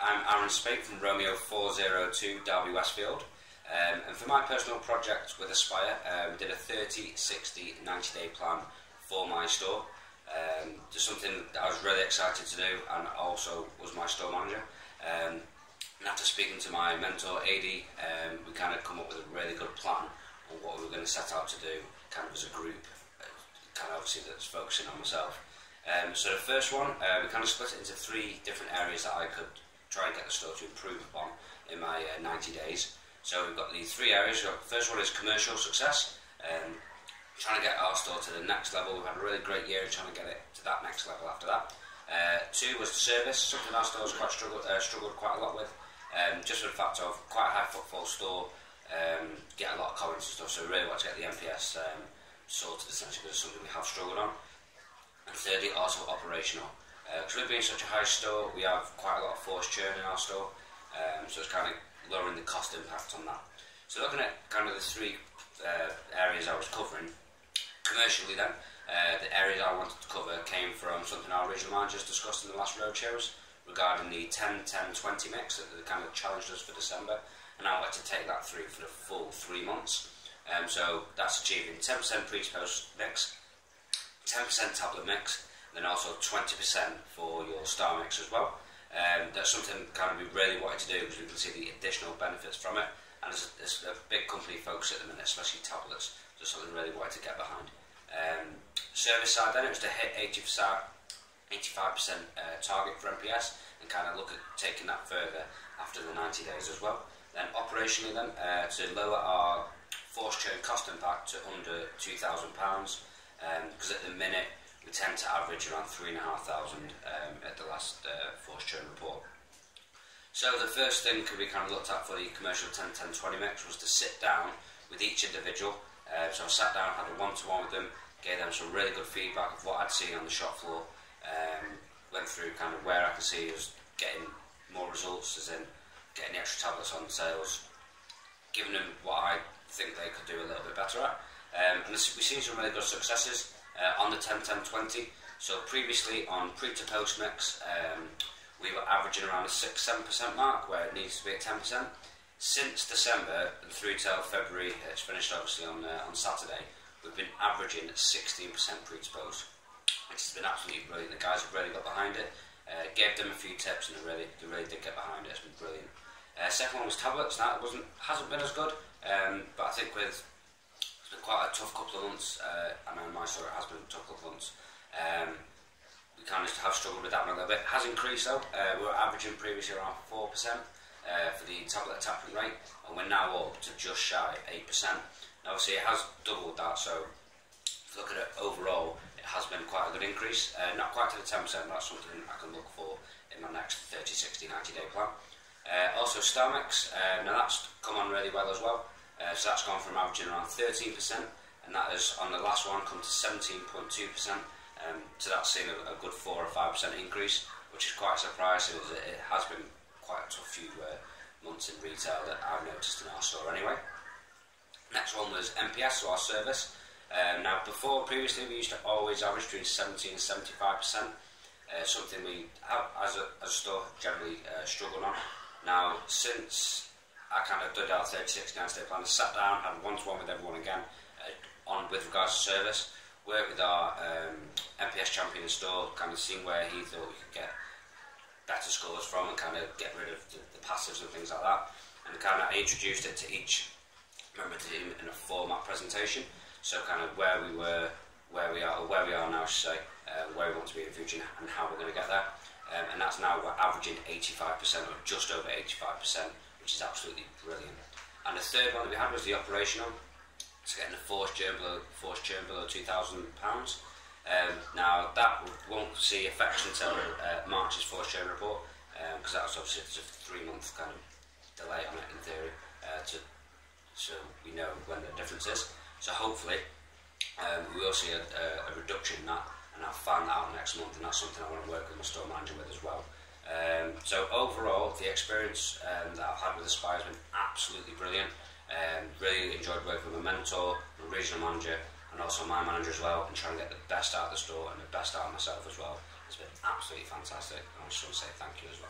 I'm Speight from Romeo 402 Derby Westfield, and for my personal project with Speight, we did a 30, 60, 90-day plan for my store. Just something that I was really excited to do, and also was my store manager. And after speaking to my mentor AD, we kind of come up with a really good plan on what we were going to set out to do, kind of as a group, kind of obviously that's focusing on myself. So the first one, we kind of split it into 3 different areas that I could try and get the store to improve upon in my 90 days. So we've got the 3 areas. The first one is commercial success, trying to get our store to the next level. We've had a really great year trying to get it to that next level after that. 2 was the service, something our store's quite struggled quite a lot with, just for the fact of quite a high footfall store, get a lot of comments and stuff, so we really want to get the NPS sorted essentially, because it's something we have struggled on. And thirdly, also operational. Because we've been such a high store, we have quite a lot of forced churn in our store, so it's kind of lowering the cost impact on that. So looking at kind of the 3 areas I was covering, commercially then, the areas I wanted to cover came from something our regional managers discussed in the last roadshows regarding the 10-10-20 mix that they kind of challenged us for December, and I wanted to take that through for the full 3 months. So that's achieving 10% pre-post mix, 10% tablet mix, and then also 20% for your star mix as well. That's something kind of we really wanted to do because we can see the additional benefits from it, and it's a big company focus at the minute, especially tablets, so something we really wanted to get behind. Service side then, it was to hit 85% target for NPS and kind of look at taking that further after the 90 days as well. Then operationally then, to lower our forced churn cost impact to under £2,000, because at the minute we tend to average around 3,500 at the last forced churn report. So the first thing we kind of looked at for the commercial 10-10-20 mix was to sit down with each individual. So I sat down, had a one-to-one with them, gave them some really good feedback of what I'd seen on the shop floor, went through kind of where I could see us getting more results, as in getting the extra tablets on sales, giving them what I think they could do a little bit better at. And we've seen some really good successes on the 10-10-20. So previously on pre-to-post mix, we were averaging around a 6-7% mark, where it needs to be at 10%. Since December through till February, it's finished obviously on Saturday, we've been averaging 16% pre-to-post, which has been absolutely brilliant. The guys have really got behind it, gave them a few tips, and they really did get behind it. It's been brilliant. Second one was tablets. That hasn't been as good, but I think it's been quite a tough couple of months. I know in my store it has been a tough couple of months. We kind of have struggled with that one a little bit. It has increased though. We were averaging previously around 4% for the tablet attachment rate, and we're now up to just shy of 8%. Now obviously it has doubled that, so if you look at it overall, it has been quite a good increase. Not quite to the 10%, but that's something I can look for in my next 30, 60, 90-day plan. Also Star Mix, now that's come on really well as well. So that's gone from averaging around 13%, and that has on the last one come to 17.2%. So that's seen a good 4 or 5% increase, which is quite surprising, as it has been quite a tough few months in retail that I've noticed in our store anyway. Next one was NPS, so our service. Now previously we used to always average between 70 and 75%, something we have as a store generally struggled on. Now since I kind of did our 30, 60, 90-day plan, I sat down, had a one-to-one with everyone again with regards to service, worked with our NPS champion in store, kind of seeing where he thought we could get better scores from and kind of get rid of the passives and things like that. And kind of I introduced it to each member of the team in a format presentation, so kind of where we were, where we are now, I should say, where we want to be in the future and how we're going to get there. And that's now we're averaging 85%, or just over 85%, which is absolutely brilliant. And the third one that we had was the operational, so getting the forced churn below £2,000. Now that won't see effects until March's forced churn report, because that was obviously a 3-month kind of delay on it in theory, so we know when the difference is. So hopefully we will see a reduction in that, and I'll find that out next month, and that's something I want to work with my store manager with as well. So overall, the experience that I've had with the Speight has been absolutely brilliant. Really enjoyed working with my mentor, my regional manager, and also my manager as well, and trying to get the best out of the store and the best out of myself as well. It's been absolutely fantastic, and I just want to say thank you as well.